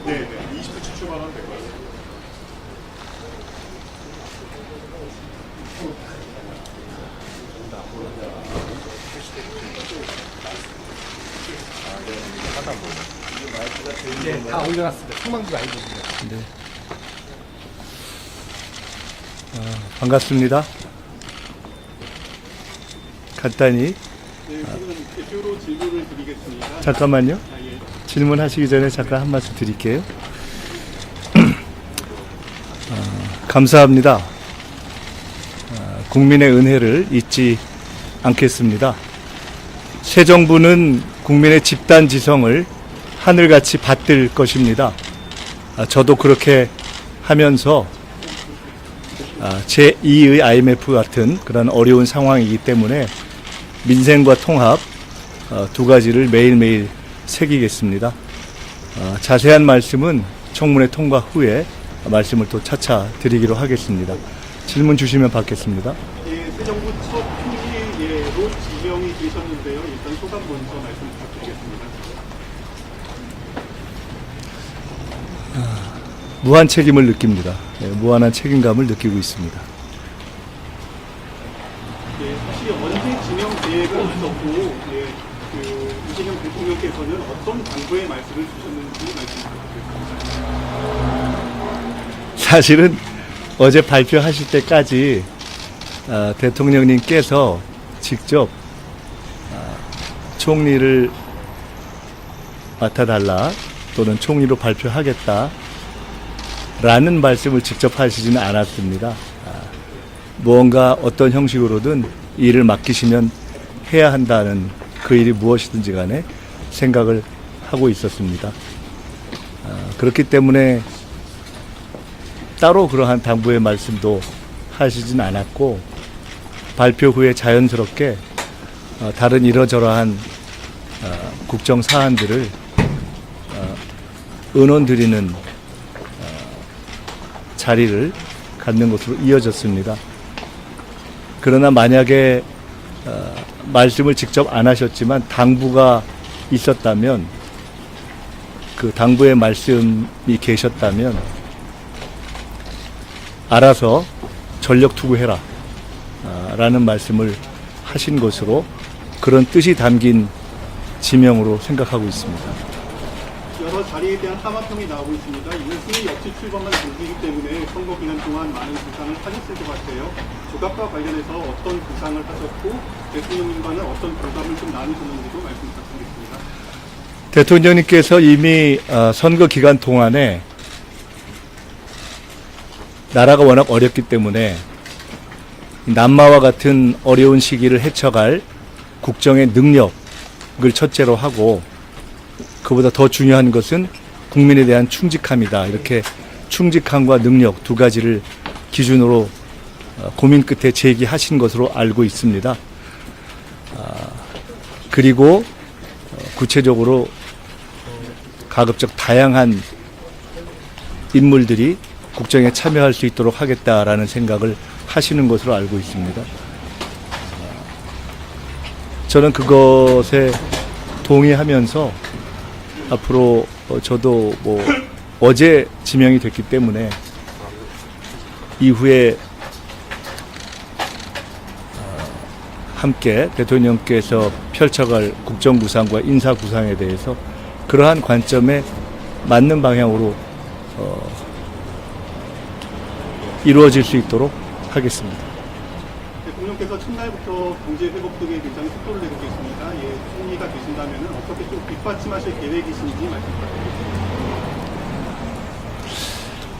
네, 20분 출발하면 될 것 같습니다. 네, 다 올려놨습니다. 상방도 아니거든요. 네. 반갑습니다. 간단히 네, 지금 대표로 질문을 드리겠습니다. 잠깐만요. 예. 질문하시기 전에 잠깐 한 말씀 드릴게요. 감사합니다. 국민의 은혜를 잊지 않겠습니다. 새 정부는 국민의 집단 지성을 하늘같이 받들 것입니다. 저도 그렇게 하면서 제2의 IMF 같은 그런 어려운 상황이기 때문에 민생과 통합 두 가지를 매일매일 새기겠습니다. 자세한 말씀은 청문회 통과 후에 말씀을 또 차차 드리기로 하겠습니다. 질문 주시면 받겠습니다. 예, 새 정부 첫 총리로 지명이 되셨는데요. 일단 소감 먼저 말씀 부탁드리겠습니다. 무한 책임을 느낍니다. 무한한 책임감을 느끼고 있습니다. 예, 사실 언제 지명 계획은 있었고, 예, 이재명 대통령께서는 어떤 당부의 말씀을 주셨는지 말씀 부탁드리겠습니다. 사실은 어제 발표하실 때까지 대통령님께서 직접 총리를 맡아달라 또는 총리로 발표하겠다 라는 말씀을 직접 하시지는 않았습니다. 무언가 어떤 형식으로든 일을 맡기시면 해야 한다는 그 일이 무엇이든지 간에 생각을 하고 있었습니다. 그렇기 때문에 따로 그러한 당부의 말씀도 하시진 않았고 발표 후에 자연스럽게 다른 이러저러한 국정 사안들을 의논드리는 자리를 갖는 것으로 이어졌습니다. 그러나 만약에 말씀을 직접 안 하셨지만 당부가 있었다면 그 당부의 말씀이 계셨다면 알아서 전력 투구해라 라는 말씀을 하신 것으로 그런 뜻이 담긴 지명으로 생각하고 있습니다. 여러 자리에 대한 하마평이 나오고 있습니다. 이는 승리 없이 출범한 정부이기 때문에 선거 기간 동안 많은 부상을 하셨을 것 같아요. 조각과 관련해서 어떤 부상을 하셨고 대통령님과는 어떤 교감을 좀 나누셨는지도 말씀 부탁드리겠습니다. 대통령님께서 이미 선거 기간 동안에 나라가 워낙 어렵기 때문에 남마와 같은 어려운 시기를 헤쳐갈 국정의 능력을 첫째로 하고 그보다 더 중요한 것은 국민에 대한 충직함이다. 이렇게 충직함과 능력 두 가지를 기준으로 고민 끝에 제기하신 것으로 알고 있습니다. 그리고 구체적으로 가급적 다양한 인물들이 국정에 참여할 수 있도록 하겠다라는 생각을 하시는 것으로 알고 있습니다. 저는 그것에 동의하면서 앞으로 저도 어제 지명이 됐기 때문에 이후에 함께 대통령께서 펼쳐갈 국정구상과 인사구상에 대해서 그러한 관점에 맞는 방향으로 이루어질 수 있도록 하겠습니다. 대통령께서 첫날부터 경제 회복 등에 굉장히 속도를 내고 계십니다. 예, 총리가 되신다면 어떻게 좀 뒷받침하실 계획이신지 말씀 부탁드리겠습니다.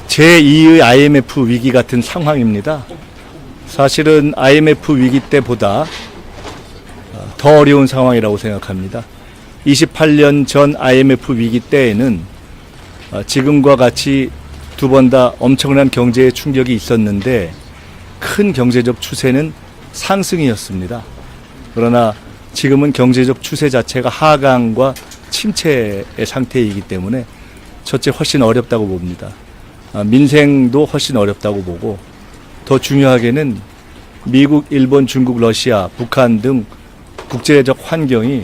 제2의 IMF 위기 같은 상황입니다. 사실은 IMF 위기 때보다 더 어려운 상황이라고 생각합니다. 28년 전 IMF 위기 때에는 지금과 같이 두 번 다 엄청난 경제의 충격이 있었는데 큰 경제적 추세는 상승이었습니다. 그러나 지금은 경제적 추세 자체가 하강과 침체의 상태이기 때문에 첫째 훨씬 어렵다고 봅니다. 민생도 훨씬 어렵다고 보고 더 중요하게는 미국, 일본, 중국, 러시아, 북한 등 국제적 환경이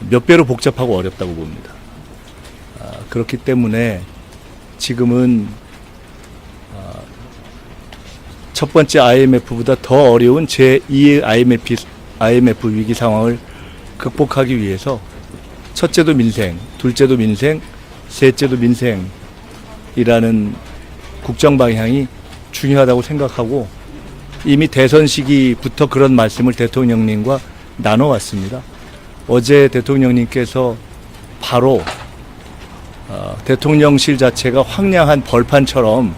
몇 배로 복잡하고 어렵다고 봅니다. 그렇기 때문에 지금은 첫 번째 IMF보다 더 어려운 제2의 IMF 위기 상황을 극복하기 위해서 첫째도 민생, 둘째도 민생, 셋째도 민생이라는 국정 방향이 중요하다고 생각하고 이미 대선 시기부터 그런 말씀을 대통령님과 나눠왔습니다. 어제 대통령님께서 바로 대통령실 자체가 황량한 벌판처럼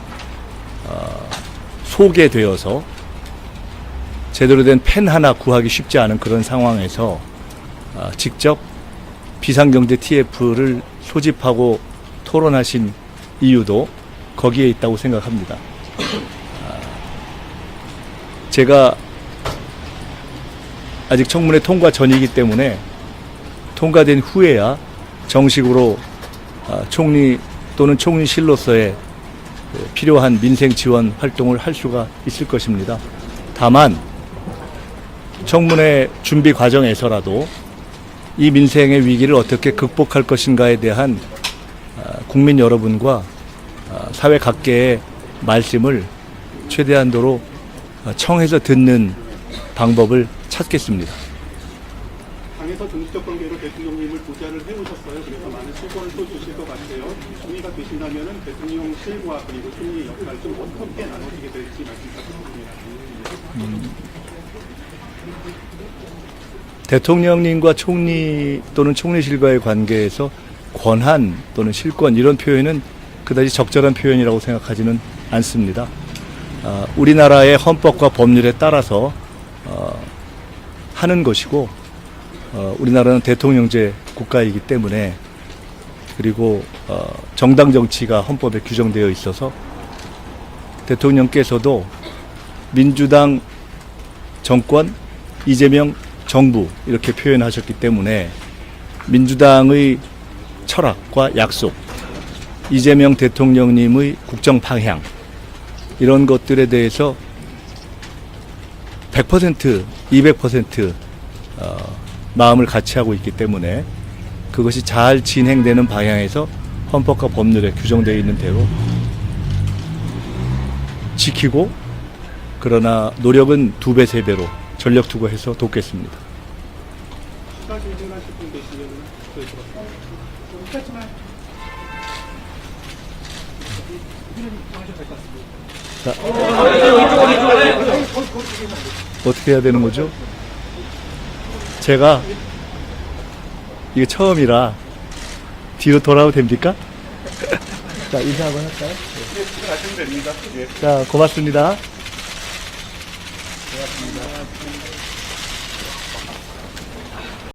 소개되어서 제대로 된 펜 하나 구하기 쉽지 않은 그런 상황에서 직접 비상경제 TF를 소집하고 토론하신 이유도 거기에 있다고 생각합니다. 제가 아직 청문회 통과 전이기 때문에 통과된 후에야 정식으로 총리 또는 총리실로서의 필요한 민생 지원 활동을 할 수가 있을 것입니다. 다만 청문회 준비 과정에서라도 이 민생의 위기를 어떻게 극복할 것인가에 대한 국민 여러분과 사회 각계의 말씀을 최대한도로 청해서 듣는 방법을 찾겠습니다. 당에서 정치적 관계로 대통령님을 보좌를 해오셨어요. 그래서 많은 실권을 또 주실 것 같아요. 총리가 되신다면 대통령실과 그리고 총리 역할 좀 어떻게 나눠지게 될지 말씀 부탁드립니다. 대통령님과 총리 또는 총리실과의 관계에서 권한 또는 실권 이런 표현은 그다지 적절한 표현이라고 생각하지는 않습니다. 우리나라의 헌법과 법률에 따라서 하는 것이고 우리나라는 대통령제 국가이기 때문에 그리고 정당 정치가 헌법에 규정되어 있어서 대통령께서도 민주당 정권, 이재명 정부 이렇게 표현하셨기 때문에 민주당의 철학과 약속, 이재명 대통령님의 국정 방향 이런 것들에 대해서 100%, 200% 마음을 같이 하고 있기 때문에 그것이 잘 진행되는 방향에서 헌법과 법률에 규정되어 있는 대로 지키고 그러나 노력은 2배, 3배로 전력 투구해서 돕겠습니다. 추가 질문하실 분 계시면 여기까지만 어떻게 해야 되는 거죠? 제가 이게 처음이라 뒤로 돌아도 됩니까? 자, 인사 한번 할까요? 네, 하시면 됩니다. 예. 자, 고맙습니다. 고맙습니다.